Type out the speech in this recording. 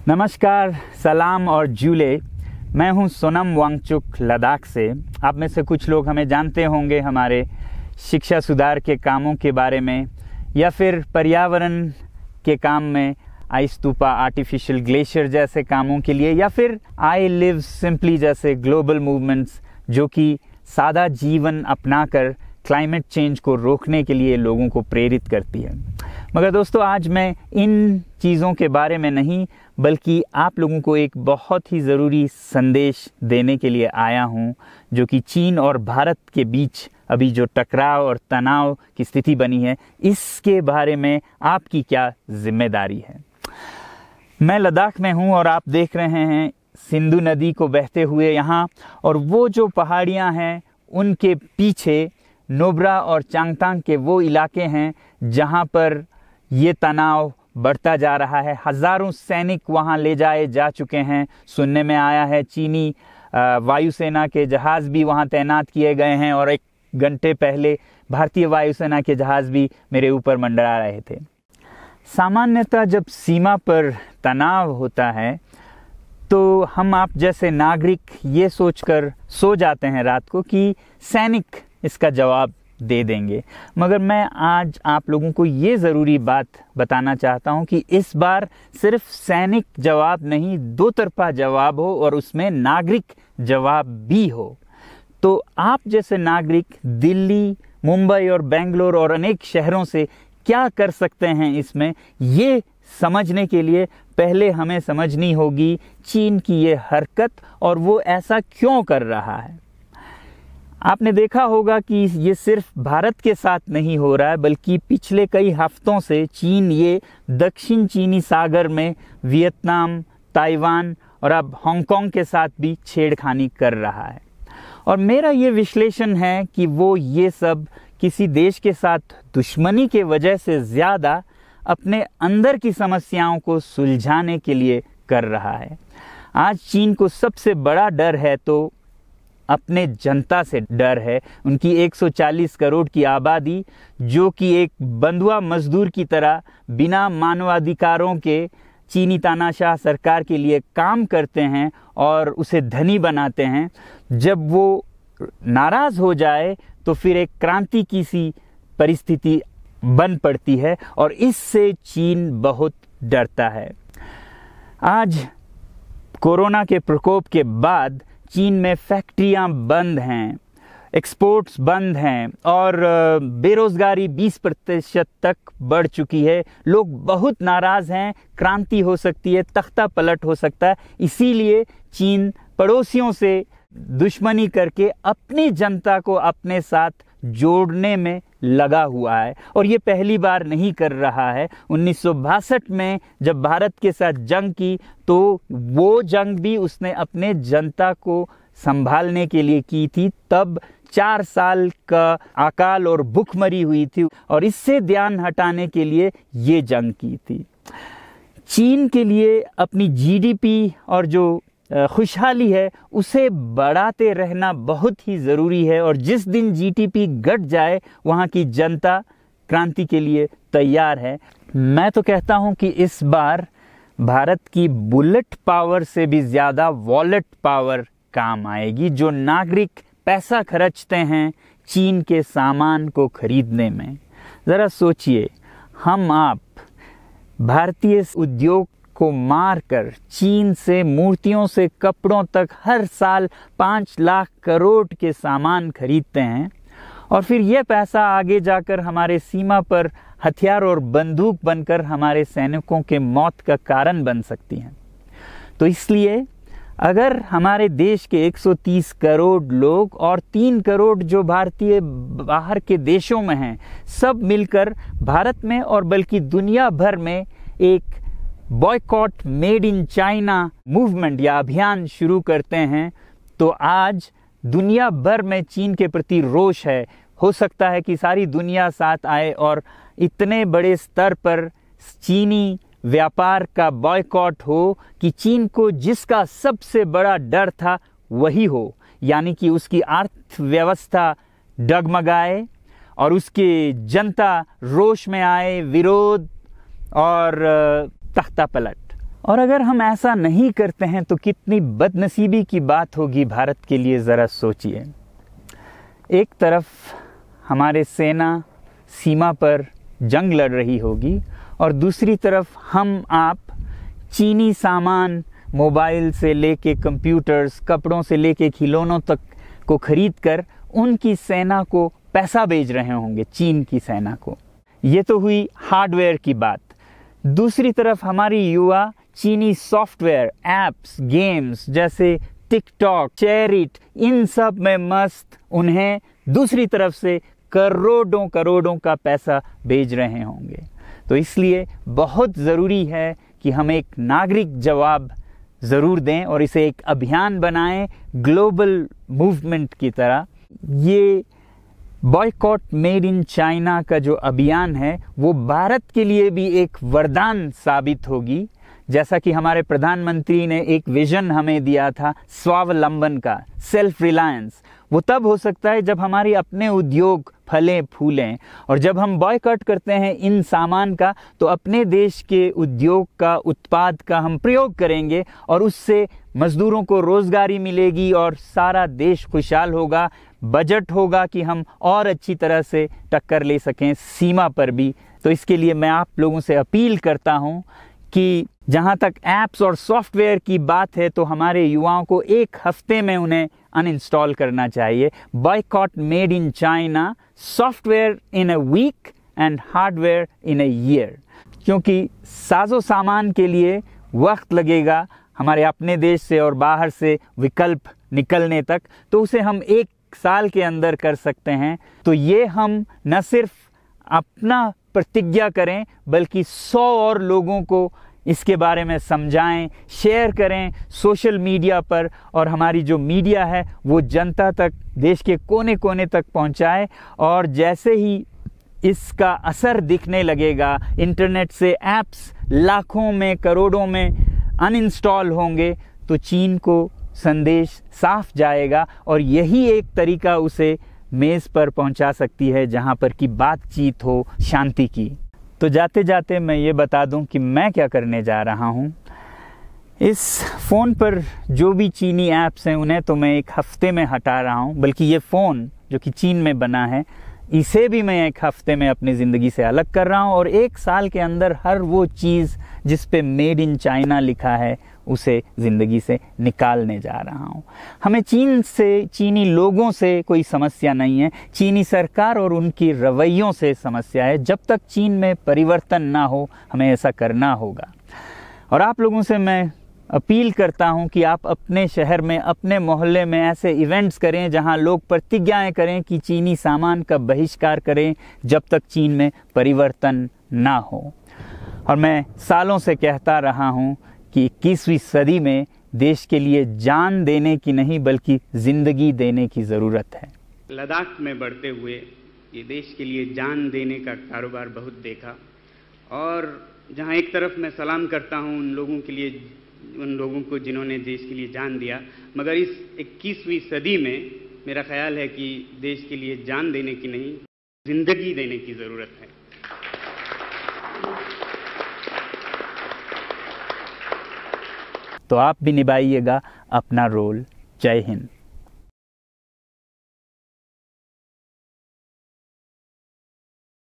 नमस्कार, सलाम और जूले। मैं हूं सोनम वांगचुक, लद्दाख से। आप में से कुछ लोग हमें जानते होंगे हमारे शिक्षा सुधार के कामों के बारे में, या फिर पर्यावरण के काम में, आइस स्तूपा, आर्टिफिशियल ग्लेशियर जैसे कामों के लिए, या फिर आई लिव सिंपली जैसे ग्लोबल मूवमेंट्स जो कि सादा जीवन अपनाकर क्लाइमेट चेंज को रोकने के लिए लोगों को प्रेरित करती है। मगर दोस्तों, आज मैं इन चीज़ों के बारे में नहीं, बल्कि आप लोगों को एक बहुत ही ज़रूरी संदेश देने के लिए आया हूं, जो कि चीन और भारत के बीच अभी जो टकराव और तनाव की स्थिति बनी है, इसके बारे में आपकी क्या जिम्मेदारी है। मैं लद्दाख में हूं और आप देख रहे हैं सिंधु नदी को बहते हुए यहाँ, और वो जो पहाड़ियाँ हैं उनके पीछे नुब्रा और चांगतांग के वो इलाके हैं जहाँ पर ये तनाव बढ़ता जा रहा है। हज़ारों सैनिक वहाँ ले जाए जा चुके हैं। सुनने में आया है चीनी वायुसेना के जहाज़ भी वहाँ तैनात किए गए हैं, और एक घंटे पहले भारतीय वायुसेना के जहाज़ भी मेरे ऊपर मंडरा रहे थे। सामान्यतः जब सीमा पर तनाव होता है तो हम आप जैसे नागरिक ये सोचकर सो जाते हैं रात को कि सैनिक इसका जवाब दे देंगे। मगर मैं आज आप लोगों को ये ज़रूरी बात बताना चाहता हूँ कि इस बार सिर्फ सैनिक जवाब नहीं, दो तरफा जवाब हो और उसमें नागरिक जवाब भी हो। तो आप जैसे नागरिक दिल्ली, मुंबई और बेंगलोर और अनेक शहरों से क्या कर सकते हैं इसमें, ये समझने के लिए पहले हमें समझनी होगी चीन की ये हरकत और वो ऐसा क्यों कर रहा है। आपने देखा होगा कि ये सिर्फ भारत के साथ नहीं हो रहा है, बल्कि पिछले कई हफ्तों से चीन ये दक्षिण चीनी सागर में वियतनाम, ताइवान और अब हांगकांग के साथ भी छेड़खानी कर रहा है। और मेरा ये विश्लेषण है कि वो ये सब किसी देश के साथ दुश्मनी के वजह से ज़्यादा अपने अंदर की समस्याओं को सुलझाने के लिए कर रहा है। आज चीन को सबसे बड़ा डर है तो अपने जनता से डर है। उनकी 140 करोड़ की आबादी, जो कि एक बंधुआ मजदूर की तरह बिना मानवाधिकारों के चीनी तानाशाह सरकार के लिए काम करते हैं और उसे धनी बनाते हैं। जब वो नाराज़ हो जाए तो फिर एक क्रांति की सी परिस्थिति बन पड़ती है, और इससे चीन बहुत डरता है। आज कोरोना के प्रकोप के बाद चीन में फैक्ट्रियां बंद हैं, एक्सपोर्ट्स बंद हैं और बेरोजगारी 20% तक बढ़ चुकी है। लोग बहुत नाराज़ हैं, क्रांति हो सकती है, तख्ता पलट हो सकता है। इसीलिए चीन पड़ोसियों से दुश्मनी करके अपनी जनता को अपने साथ जोड़ने में लगा हुआ है, और ये पहली बार नहीं कर रहा है। 1962 में जब भारत के साथ जंग की तो वो जंग भी उसने अपने जनता को संभालने के लिए की थी। तब 4 साल का अकाल और भूखमरी हुई थी, और इससे ध्यान हटाने के लिए ये जंग की थी। चीन के लिए अपनी जीडीपी और जो खुशहाली है उसे बढ़ाते रहना बहुत ही ज़रूरी है, और जिस दिन जीडीपी घट जाए वहाँ की जनता क्रांति के लिए तैयार है। मैं तो कहता हूँ कि इस बार भारत की बुलेट पावर से भी ज़्यादा वॉलेट पावर काम आएगी। जो नागरिक पैसा खर्चते हैं चीन के सामान को खरीदने में, ज़रा सोचिए, हम आप भारतीय उद्योग को मारकर चीन से मूर्तियों से कपड़ों तक हर साल 5 लाख करोड़ के सामान खरीदते हैं, और फिर यह पैसा आगे जाकर हमारे सीमा पर हथियार और बंदूक बनकर हमारे सैनिकों के मौत का कारण बन सकती हैं। तो इसलिए अगर हमारे देश के 130 करोड़ लोग और 3 करोड़ जो भारतीय बाहर के देशों में हैं, सब मिलकर भारत में और बल्कि दुनिया भर में एक boycott made in China movement या अभियान शुरू करते हैं, तो आज दुनिया भर में चीन के प्रति रोष है। हो सकता है कि सारी दुनिया साथ आए और इतने बड़े स्तर पर चीनी व्यापार का बॉयकॉट हो कि चीन को जिसका सबसे बड़ा डर था वही हो, यानी कि उसकी अर्थव्यवस्था डगमगाए और उसकी जनता रोष में आए, विरोध और तख्ता पलट। और अगर हम ऐसा नहीं करते हैं तो कितनी बदनसीबी की बात होगी भारत के लिए, ज़रा सोचिए। एक तरफ हमारे सेना सीमा पर जंग लड़ रही होगी और दूसरी तरफ हम आप चीनी सामान, मोबाइल से लेके कंप्यूटर्स, कपड़ों से लेके खिलौनों तक को खरीद कर उनकी सेना को पैसा भेज रहे होंगे, चीन की सेना को। ये तो हुई हार्डवेयर की बात। दूसरी तरफ हमारी युवा चीनी सॉफ्टवेयर, एप्स, गेम्स जैसे टिकटॉक, शेयरिट, इन सब में मस्त, उन्हें दूसरी तरफ से करोड़ों करोड़ों का पैसा भेज रहे होंगे। तो इसलिए बहुत ज़रूरी है कि हम एक नागरिक जवाब ज़रूर दें और इसे एक अभियान बनाएं, ग्लोबल मूवमेंट की तरह। ये बॉयकॉट मेड इन चाइना का जो अभियान है वो भारत के लिए भी एक वरदान साबित होगी। जैसा कि हमारे प्रधानमंत्री ने एक विजन हमें दिया था स्वावलंबन का, सेल्फ रिलायंस, वो तब हो सकता है जब हमारे अपने उद्योग फलें फूलें। और जब हम बॉयकॉट करते हैं इन सामान का तो अपने देश के उद्योग का, उत्पाद का हम प्रयोग करेंगे और उससे मजदूरों को रोजगारी मिलेगी और सारा देश खुशहाल होगा। बजट होगा कि हम और अच्छी तरह से टक्कर ले सकें सीमा पर भी। तो इसके लिए मैं आप लोगों से अपील करता हूं कि जहां तक ऐप्स और सॉफ्टवेयर की बात है तो हमारे युवाओं को एक हफ्ते में उन्हें अनइंस्टॉल करना चाहिए। Boycott made in China, software in a week and hardware in a year. क्योंकि साजो सामान के लिए वक्त लगेगा हमारे अपने देश से और बाहर से विकल्प निकलने तक, तो उसे हम 1 साल के अंदर कर सकते हैं। तो ये हम न सिर्फ अपना प्रतिज्ञा करें बल्कि 100 और लोगों को इसके बारे में समझाएं, शेयर करें सोशल मीडिया पर, और हमारी जो मीडिया है वो जनता तक, देश के कोने कोने तक पहुंचाए। और जैसे ही इसका असर दिखने लगेगा, इंटरनेट से ऐप्स लाखों में, करोड़ों में अनइंस्टॉल होंगे, तो चीन को संदेश साफ जाएगा और यही एक तरीका उसे मेज़ पर पहुंचा सकती है जहां पर कि बातचीत हो शांति की। तो जाते जाते मैं ये बता दूं कि मैं क्या करने जा रहा हूं। इस फ़ोन पर जो भी चीनी ऐप्स हैं उन्हें तो मैं 1 हफ्ते में हटा रहा हूं, बल्कि ये फ़ोन जो कि चीन में बना है इसे भी मैं 1 हफ्ते में अपनी ज़िंदगी से अलग कर रहा हूं और 1 साल के अंदर हर वो चीज़ जिस पे मेड इन चाइना लिखा है उसे ज़िंदगी से निकालने जा रहा हूं। हमें चीन से, चीनी लोगों से कोई समस्या नहीं है, चीनी सरकार और उनकी रवैयों से समस्या है। जब तक चीन में परिवर्तन ना हो हमें ऐसा करना होगा। और आप लोगों से मैं अपील करता हूं कि आप अपने शहर में, अपने मोहल्ले में ऐसे इवेंट्स करें जहां लोग प्रतिज्ञाएं करें कि चीनी सामान का बहिष्कार करें जब तक चीन में परिवर्तन ना हो। और मैं सालों से कहता रहा हूं कि 21वीं सदी में देश के लिए जान देने की नहीं बल्कि ज़िंदगी देने की ज़रूरत है। लद्दाख में बढ़ते हुए ये देश के लिए जान देने का कारोबार बहुत देखा, और जहां एक तरफ मैं सलाम करता हूं उन लोगों के लिए, उन लोगों को जिन्होंने देश के लिए जान दिया, मगर इस 21वीं सदी में मेरा ख्याल है कि देश के लिए जान देने की नहीं, ज़िंदगी देने की ज़रूरत है। तो आप भी निभाइएगा अपना रोल। जय हिंद।